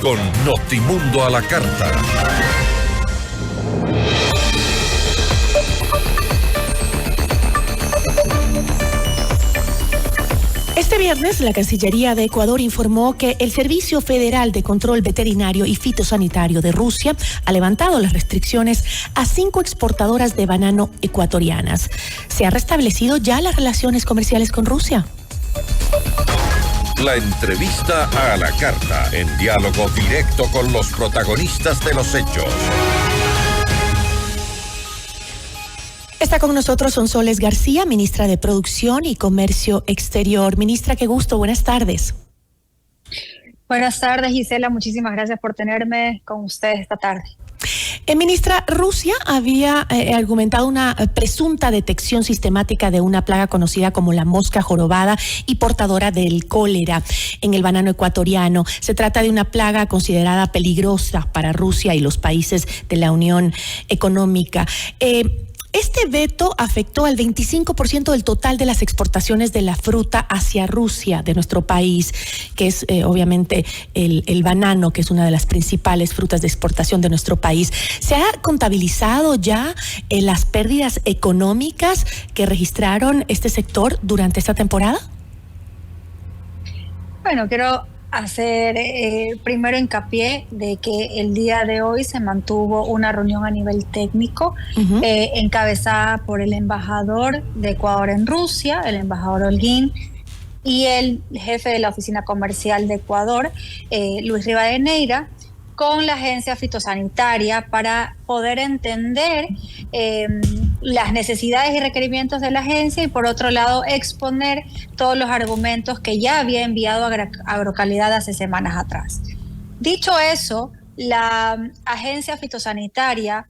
con Notimundo a la Carta. Este viernes, la Cancillería de Ecuador informó que el Servicio Federal de Control Veterinario y Fitosanitario de Rusia ha levantado las restricciones a 5 exportadoras de banano ecuatorianas. ¿Se han restablecido ya las relaciones comerciales con Rusia? La entrevista a la carta, en diálogo directo con los protagonistas de los hechos. Está con nosotros Sonsoles García, ministra de Producción y Comercio Exterior. Ministra, qué gusto, buenas tardes. Buenas tardes, Gisela, muchísimas gracias por tenerme con ustedes esta tarde. Ministra, Rusia había argumentado una presunta detección sistemática de una plaga conocida como la mosca jorobada y portadora del cólera en el banano ecuatoriano. Se trata de una plaga considerada peligrosa para Rusia y los países de la Unión Económica. Este veto afectó al 25% del total de las exportaciones de la fruta hacia Rusia, de nuestro país, que es obviamente el banano, que es una de las principales frutas de exportación de nuestro país. ¿Se ha contabilizado ya las pérdidas económicas que registraron este sector durante esta temporada? Bueno, quiero hacer primero hincapié de que el día de hoy se mantuvo una reunión a nivel técnico encabezada por el embajador de Ecuador en Rusia, el embajador Holguín, y el jefe de la oficina comercial de Ecuador, Luis Rivadeneira, con la agencia fitosanitaria para poder entender las necesidades y requerimientos de la agencia y por otro lado exponer todos los argumentos que ya había enviado a Agrocalidad hace semanas atrás. Dicho eso, la agencia fitosanitaria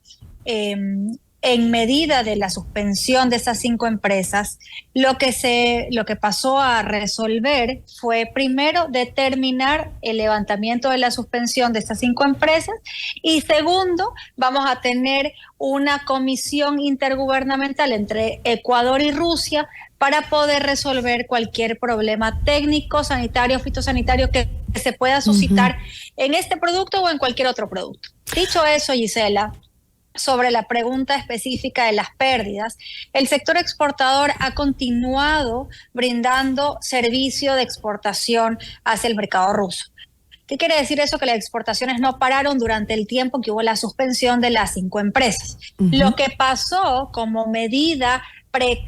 en medida de la suspensión de estas 5 empresas, lo que pasó a resolver fue primero determinar el levantamiento de la suspensión de estas 5 empresas y segundo, vamos a tener una comisión intergubernamental entre Ecuador y Rusia para poder resolver cualquier problema técnico, sanitario, fitosanitario que se pueda suscitar en este producto o en cualquier otro producto. Dicho eso, Gisela, sobre la pregunta específica de las pérdidas, el sector exportador ha continuado brindando servicio de exportación hacia el mercado ruso. ¿Qué quiere decir eso? Que las exportaciones no pararon durante el tiempo que hubo la suspensión de las 5 empresas. Lo que pasó como medida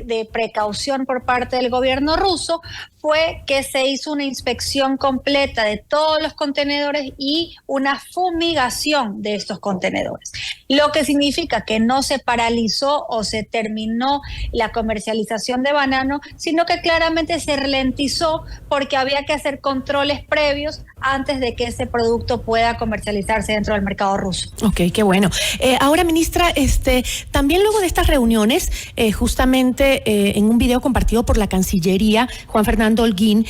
de precaución por parte del gobierno ruso fue que se hizo una inspección completa de todos los contenedores y una fumigación de estos contenedores, lo que significa que no se paralizó o se terminó la comercialización de banano, sino que claramente se ralentizó porque había que hacer controles previos antes de que ese producto pueda comercializarse dentro del mercado ruso. Ok, qué bueno. Ahora, ministra, también luego de estas reuniones, justamente en un video compartido por la Cancillería, Juan Fernando Holguín,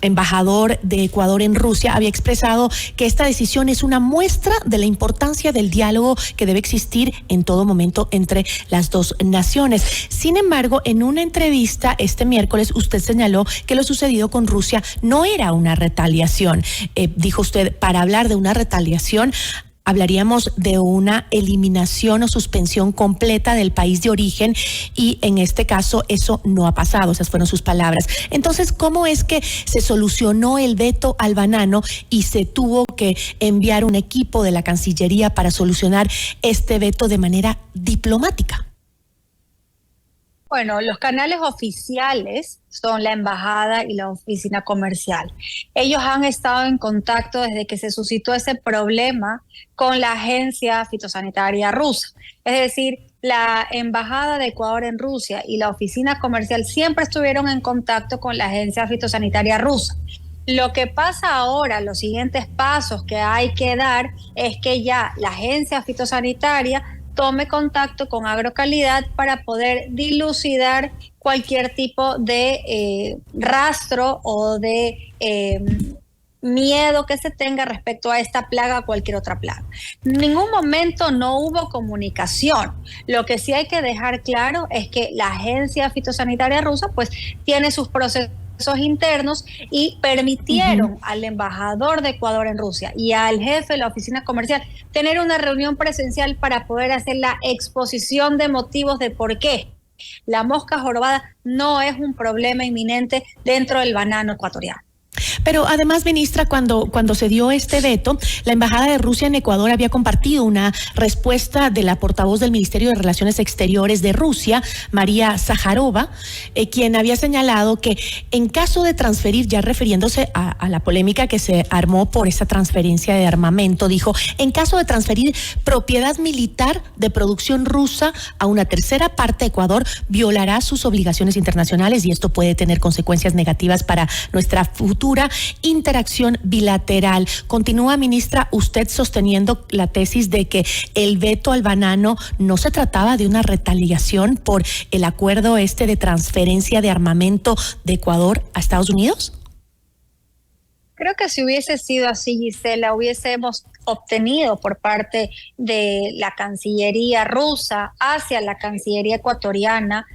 embajador de Ecuador en Rusia, había expresado que esta decisión es una muestra de la importancia del diálogo que debe existir en todo momento entre las dos naciones. Sin embargo, en una entrevista este miércoles, usted señaló que lo sucedido con Rusia no era una retaliación. Dijo usted, para hablar de una retaliación, hablaríamos de una eliminación o suspensión completa del país de origen y en este caso eso no ha pasado, esas fueron sus palabras. Entonces, ¿cómo es que se solucionó el veto al banano y se tuvo que enviar un equipo de la Cancillería para solucionar este veto de manera diplomática? Bueno, los canales oficiales son la embajada y la oficina comercial. Ellos han estado en contacto desde que se suscitó ese problema con la agencia fitosanitaria rusa. Es decir, la embajada de Ecuador en Rusia y la oficina comercial siempre estuvieron en contacto con la agencia fitosanitaria rusa. Lo que pasa ahora, los siguientes pasos que hay que dar es que ya la agencia fitosanitaria tome contacto con Agrocalidad para poder dilucidar cualquier tipo de rastro o de miedo que se tenga respecto a esta plaga o cualquier otra plaga. En ningún momento no hubo comunicación. Lo que sí hay que dejar claro es que la agencia fitosanitaria rusa pues tiene sus procesos internos y permitieron al embajador de Ecuador en Rusia y al jefe de la oficina comercial tener una reunión presencial para poder hacer la exposición de motivos de por qué la mosca jorobada no es un problema inminente dentro del banano ecuatoriano. Pero además, ministra, cuando se dio este veto, la Embajada de Rusia en Ecuador había compartido una respuesta de la portavoz del Ministerio de Relaciones Exteriores de Rusia, María Zaharova, quien había señalado que en caso de transferir, ya refiriéndose a la polémica que se armó por esa transferencia de armamento, dijo, en caso de transferir propiedad militar de producción rusa a una tercera parte, Ecuador violará sus obligaciones internacionales y esto puede tener consecuencias negativas para nuestra futura interacción bilateral. Continúa, ministra, usted sosteniendo la tesis de que el veto al banano no se trataba de una retaliación por el acuerdo de transferencia de armamento de Ecuador a Estados Unidos. Creo que si hubiese sido así, Gisela, hubiésemos obtenido por parte de la Cancillería rusa hacia la Cancillería ecuatoriana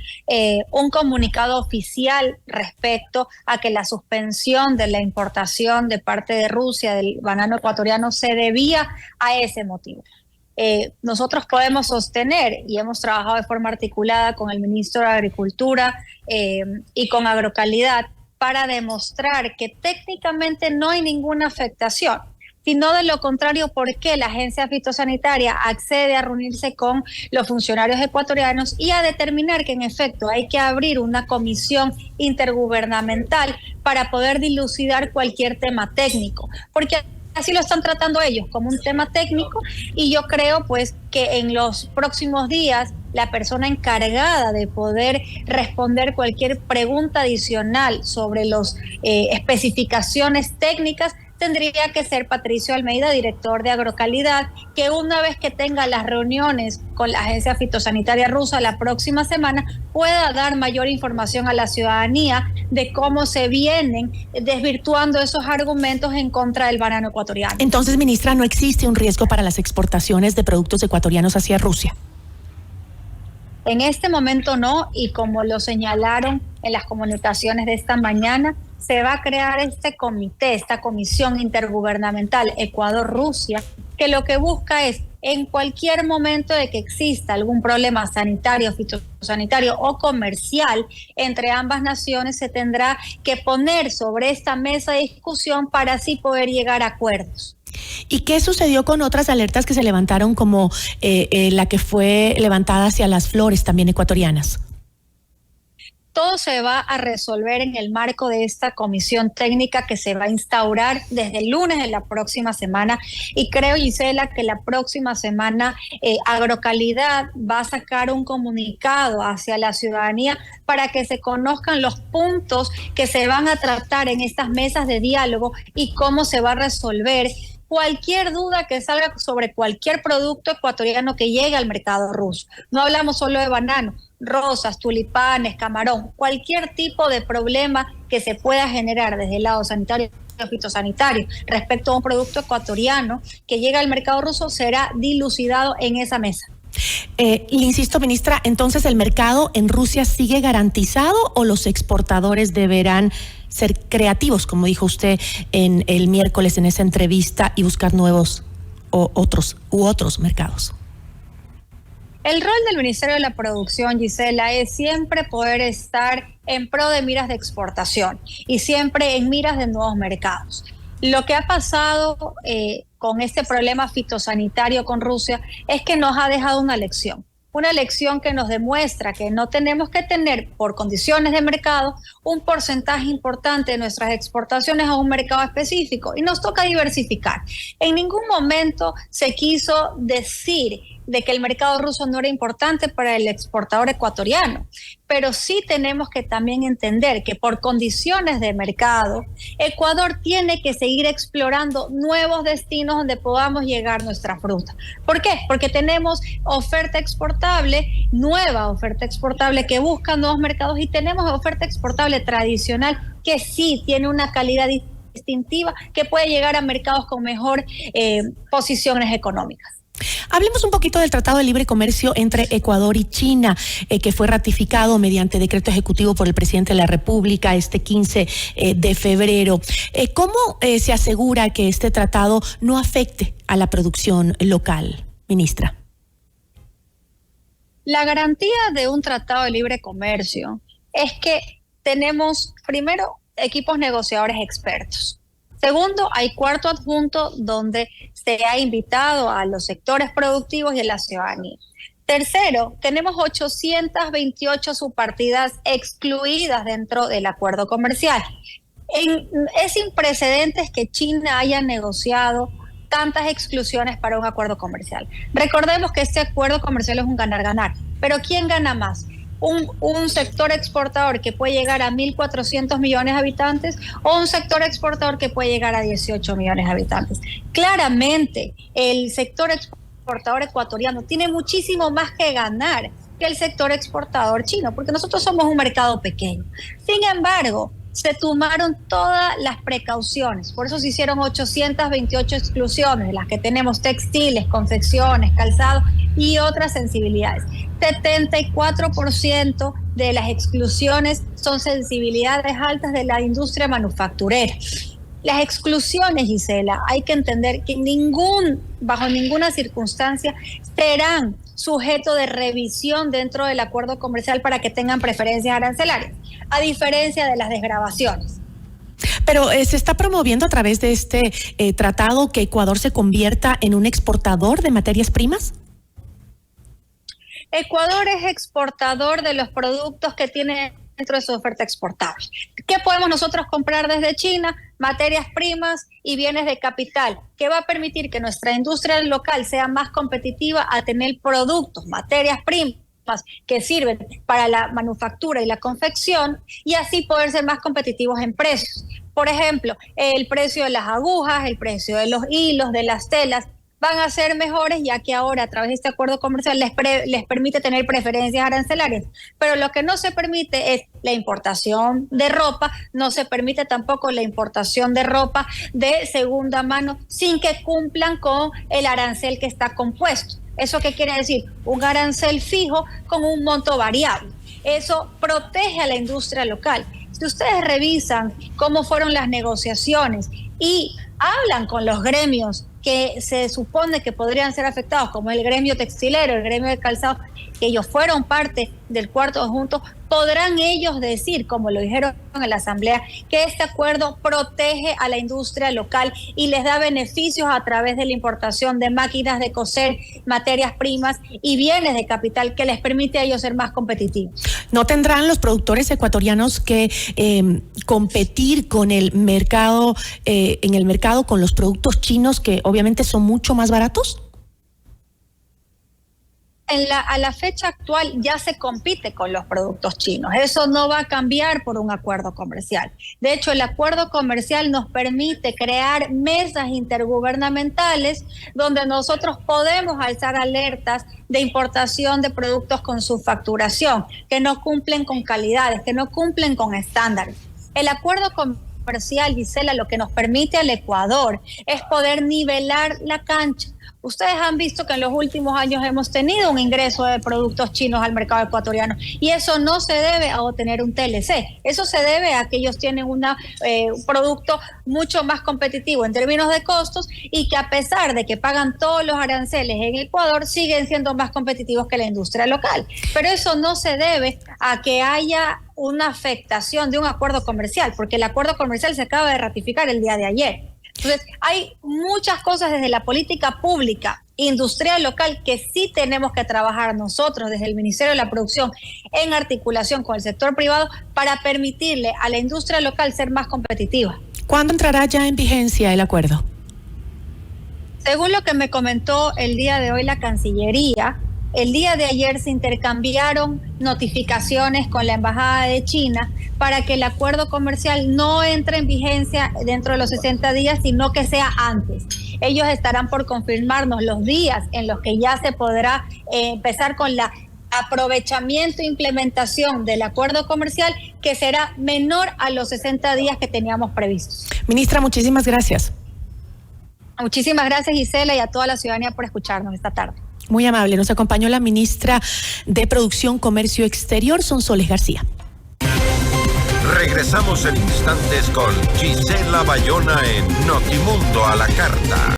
un comunicado oficial respecto a que la suspensión de la importación de parte de Rusia del banano ecuatoriano se debía a ese motivo. Nosotros podemos sostener, y hemos trabajado de forma articulada con el ministro de Agricultura y con Agrocalidad, para demostrar que técnicamente no hay ninguna afectación, sino de lo contrario, ¿por qué la agencia fitosanitaria accede a reunirse con los funcionarios ecuatorianos y a determinar que en efecto hay que abrir una comisión intergubernamental para poder dilucidar cualquier tema técnico? Porque así lo están tratando ellos, como un tema técnico, y yo creo pues que en los próximos días la persona encargada de poder responder cualquier pregunta adicional sobre las especificaciones técnicas tendría que ser Patricio Almeida, director de Agrocalidad, que una vez que tenga las reuniones con la agencia fitosanitaria rusa la próxima semana pueda dar mayor información a la ciudadanía de cómo se vienen desvirtuando esos argumentos en contra del banano ecuatoriano. Entonces, ministra, ¿no existe un riesgo para las exportaciones de productos ecuatorianos hacia Rusia? En este momento no, y como lo señalaron en las comunicaciones de esta mañana, se va a crear este comité, esta comisión intergubernamental Ecuador-Rusia, que lo que busca es, en cualquier momento de que exista algún problema sanitario, fitosanitario o comercial entre ambas naciones, se tendrá que poner sobre esta mesa de discusión para así poder llegar a acuerdos. ¿Y qué sucedió con otras alertas que se levantaron, como la que fue levantada hacia las flores también ecuatorianas? Todo se va a resolver en el marco de esta comisión técnica que se va a instaurar desde el lunes de la próxima semana, y creo, Gisela, que la próxima semana Agrocalidad va a sacar un comunicado hacia la ciudadanía para que se conozcan los puntos que se van a tratar en estas mesas de diálogo y cómo se va a resolver cualquier duda que salga sobre cualquier producto ecuatoriano que llegue al mercado ruso. No hablamos solo de banano, rosas, tulipanes, camarón, cualquier tipo de problema que se pueda generar desde el lado sanitario o fitosanitario respecto a un producto ecuatoriano que llega al mercado ruso será dilucidado en esa mesa. Le insisto, ministra, entonces, ¿el mercado en Rusia sigue garantizado o los exportadores deberán ser creativos, como dijo usted en el miércoles en esa entrevista, y buscar nuevos otros mercados? El rol del Ministerio de la Producción, Gisela, es siempre poder estar en pro de miras de exportación y siempre en miras de nuevos mercados. Lo que ha pasado con este problema fitosanitario con Rusia es que nos ha dejado una lección que nos demuestra que no tenemos que tener, por condiciones de mercado, un porcentaje importante de nuestras exportaciones a un mercado específico, y nos toca diversificar. En ningún momento se quiso decir de que el mercado ruso no era importante para el exportador ecuatoriano, pero sí tenemos que también entender que por condiciones de mercado, Ecuador tiene que seguir explorando nuevos destinos donde podamos llegar nuestra fruta. ¿Por qué? Porque tenemos oferta exportable, nueva oferta exportable que busca nuevos mercados, y tenemos oferta exportable tradicional que sí tiene una calidad distintiva que puede llegar a mercados con mejor posiciones económicas. Hablemos un poquito del Tratado de Libre Comercio entre Ecuador y China, que fue ratificado mediante decreto ejecutivo por el presidente de la República este 15 de febrero. ¿Cómo se asegura que este tratado no afecte a la producción local, ministra? La garantía de un tratado de libre comercio es que tenemos, primero, equipos negociadores expertos. Segundo, hay cuarto adjunto donde se ha invitado a los sectores productivos y a la ciudadanía. Tercero, tenemos 828 subpartidas excluidas dentro del acuerdo comercial. Es sin precedentes que China haya negociado tantas exclusiones para un acuerdo comercial. Recordemos que este acuerdo comercial es un ganar-ganar, pero ¿quién gana más? Un sector exportador que puede llegar a 1.400 millones de habitantes o un sector exportador que puede llegar a 18 millones de habitantes. Claramente, el sector exportador ecuatoriano tiene muchísimo más que ganar que el sector exportador chino, porque nosotros somos un mercado pequeño. Sin embargo, se tomaron todas las precauciones, por eso se hicieron 828 exclusiones, de las que tenemos textiles, confecciones, calzado y otras sensibilidades. 74% de las exclusiones son sensibilidades altas de la industria manufacturera. Las exclusiones, Gisela, hay que entender que bajo ninguna circunstancia serán sujeto de revisión dentro del acuerdo comercial para que tengan preferencias arancelarias, a diferencia de las desgravaciones. Pero se está promoviendo a través de este tratado que Ecuador se convierta en un exportador de materias primas. Ecuador es exportador de los productos que tiene dentro de su oferta exportable. ¿Qué podemos nosotros comprar desde China? Materias primas y bienes de capital, que va a permitir que nuestra industria local sea más competitiva a tener productos, materias primas que sirven para la manufactura y la confección, y así poder ser más competitivos en precios. Por ejemplo, el precio de las agujas, el precio de los hilos, de las telas, van a ser mejores, ya que ahora a través de este acuerdo comercial les permite tener preferencias arancelarias. Pero lo que no se permite es la importación de ropa, no se permite tampoco la importación de ropa de segunda mano sin que cumplan con el arancel que está compuesto. ¿Eso qué quiere decir? Un arancel fijo con un monto variable. Eso protege a la industria local. Si ustedes revisan cómo fueron las negociaciones y hablan con los gremios que se supone que podrían ser afectados, como el gremio textilero, el gremio de calzado, que ellos fueron parte del cuarto adjunto, podrán ellos decir, como lo dijeron en la asamblea, que este acuerdo protege a la industria local y les da beneficios a través de la importación de máquinas de coser, materias primas y bienes de capital que les permite a ellos ser más competitivos. ¿No tendrán los productores ecuatorianos que competir con el mercado, en el mercado con los productos chinos que obviamente son mucho más baratos? A la fecha actual ya se compite con los productos chinos. Eso no va a cambiar por un acuerdo comercial. De hecho, el acuerdo comercial nos permite crear mesas intergubernamentales donde nosotros podemos alzar alertas de importación de productos con subfacturación, que no cumplen con calidades, que no cumplen con estándares. El acuerdo comercial, Gisela, lo que nos permite al Ecuador es poder nivelar la cancha. Ustedes han visto que en los últimos años hemos tenido un ingreso de productos chinos al mercado ecuatoriano y eso no se debe a obtener un TLC, eso se debe a que ellos tienen un producto mucho más competitivo en términos de costos y que a pesar de que pagan todos los aranceles en Ecuador siguen siendo más competitivos que la industria local. Pero eso no se debe a que haya una afectación de un acuerdo comercial, porque el acuerdo comercial se acaba de ratificar el día de ayer. Entonces, hay muchas cosas desde la política pública, industrial local, que sí tenemos que trabajar nosotros desde el Ministerio de la Producción en articulación con el sector privado para permitirle a la industria local ser más competitiva. ¿Cuándo entrará ya en vigencia el acuerdo? Según lo que me comentó el día de hoy la Cancillería, el día de ayer se intercambiaron notificaciones con la Embajada de China para que el acuerdo comercial no entre en vigencia dentro de los 60 días, sino que sea antes. Ellos estarán por confirmarnos los días en los que ya se podrá empezar con la aprovechamiento e implementación del acuerdo comercial, que será menor a los 60 días que teníamos previstos. Ministra, muchísimas gracias. Muchísimas gracias, Gisela, y a toda la ciudadanía por escucharnos esta tarde. Muy amable. Nos acompañó la ministra de Producción, Comercio Exterior, Sonsoles García. Regresamos en instantes con Gisela Bayona en Notimundo a la Carta.